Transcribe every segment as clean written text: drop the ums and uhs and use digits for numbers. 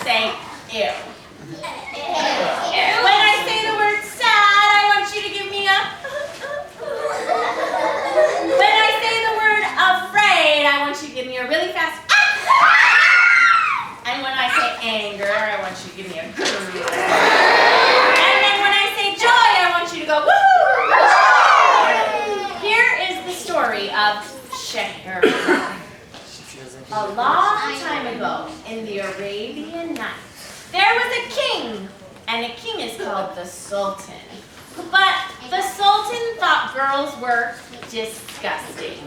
say ew. When I say the word sad, I want you to give me a. When I say the word afraid, I want you to give me a really fast. And when I say anger, I want you to give me a. And then when I say joy, I want you to go woo. Here is the story of Sheherazade. A long time ago, in the Arabian Nights, there was a king, and a king is called the Sultan. But the Sultan thought girls were disgusting.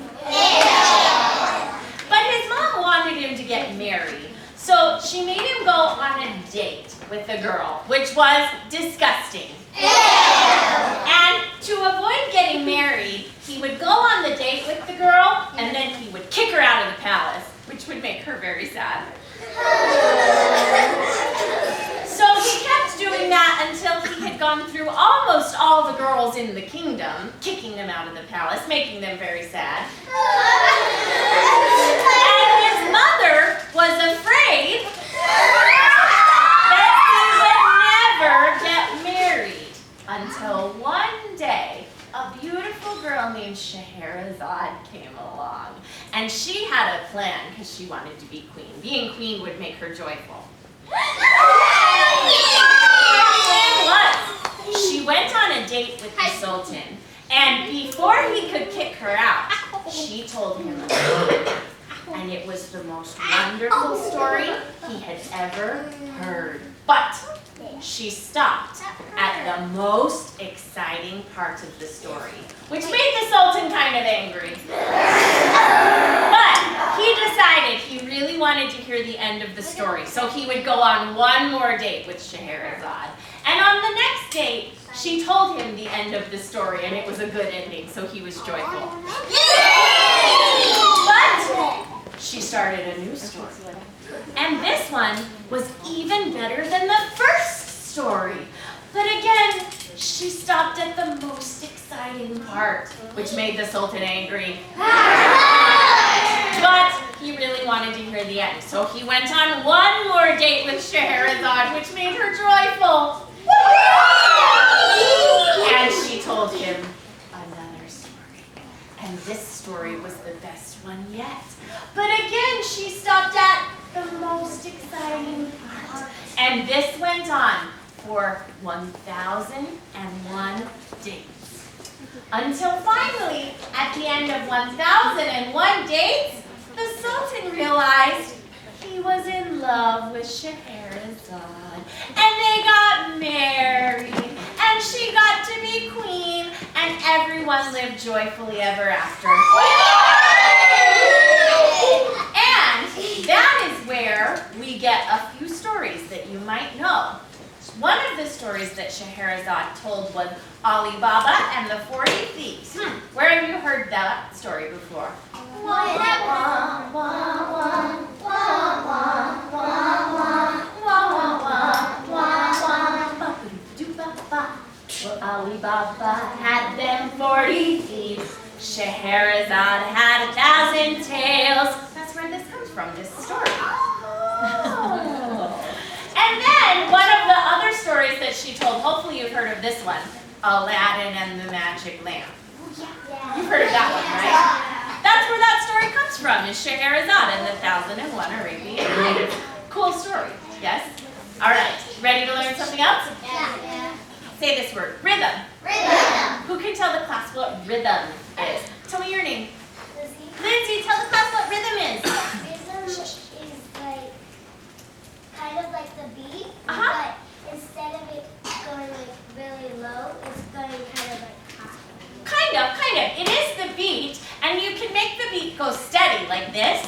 But his mom wanted him to get married, so she made him go on a date with a girl, which was disgusting. And to avoid getting married, he would go on the date with the girl, and then he would kick her out of the palace, which would make her very sad. So he kept doing that until he had gone through almost all the girls in the kingdom, kicking them out of the palace, making them very sad. And his mother was afraid that he would never get married until one day a beautiful girl named Sheherazade came along. And she had a plan because she wanted to be queen. Being queen would make her joyful. She went on a date with the Sultan, and before he could kick her out, she told him a story. And it was the most wonderful story he had ever heard. But she stopped at the most exciting part of the story, which made the Sultan kind of angry. But he decided he really wanted to hear the end of the story, so he would go on one more date with Sheherazade. And on the next date, she told him the end of the story, and it was a good ending, so he was joyful. But she started a new story. And this one was even better than the first story. But again, she stopped at the most exciting part, which made the Sultan angry. But he really wanted to hear the end, so he went on one more date with Sheherazade, which made her joyful. And she told him another story. And this story was the best one yet. But again, she stopped at the most exciting part. And this went on for 1,001 dates. Until finally, at the end of 1,001 dates, the Sultan realized he was in love with Sheherazade. And they got married, and she got to be queen, and everyone lived joyfully ever after. And that is where we get a few stories that you might know. One of the stories that Sheherazade told was Ali Baba and the 40 Thieves. Where have you heard that story before? Ali Baba had them 40 thieves. Sheherazade had 1,000 tales. That's where this comes from, this story. And then one of the other stories that she told, hopefully you've heard of this one, Aladdin and the Magic Lamp. You've heard of that one, right? That's where that story comes from, is Sheherazade and the 1,001 Arabian Nights. Cool story, yes? All right, ready to learn something else? Yeah. Say this word, rhythm. Rhythm. Who can tell the class what rhythm is? Tell me your name. Lizzie. Lindsay, tell the class what rhythm is. Rhythm is like kind of like the beat, Uh-huh. but instead of it going like really low, it's going kind of like high. Kind of. It is the beat, and you can make the beat go steady like this,